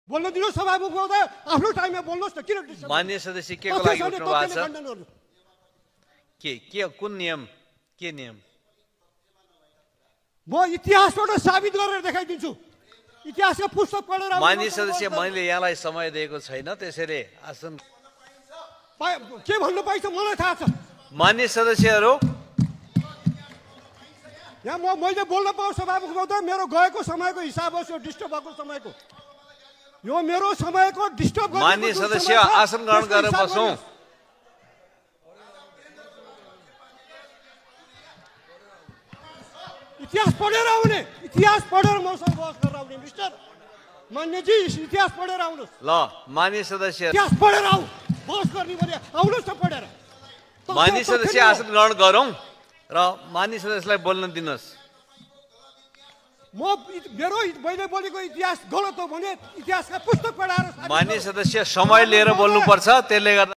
बोल्न दिनु सभामुख महोदय आफ्नो टाइममा बोल्नुहोस् न किन डिस्टर्ब माननीय सदस्य के को लागि उठ्नु भएको छ के कुन नियम के नियम म इतिहासबाट साबित गरेर देखाइदिन्छु इतिहासका पुस्तक पढेर माननीय सदस्य मैले यहाँलाई समय दिएको छैन त्यसैले आसन के भन्नु पाइन्छ मलाई थाहा छ माननीय सदस्यहरू यहाँ मैले बोल्न पाऊँ सभामुख महोदय मेरो गएको समयको हिसाब होस् यो डिस्टर्ब भएको समयको यो मेरो समयको डिस्टर्ब गरेको माननीय सदस्य आसन ग्रहण गरेर बसौं इतिहास पढेर आउने इतिहास पढेर मसँग बहस गरेर आउने मिस्टर मान्यजी इतिहास पढेर आउनुहोस् ल माननीय सदस्य इतिहास पढेर आऊ बहस गर्ने भने आउनुहोस् न पढेर माननीय सदस्य आसन ग्रहण गरौं र माननीय सदस्यलाई बोल्न दिनुहोस् मेरो मैले बोलेको इतिहास गलत हो भने इतिहासका पुस्तक पढाएर माननीय सदस्य समय लिएर बोल्नुपर्छ त्यसले गर्दा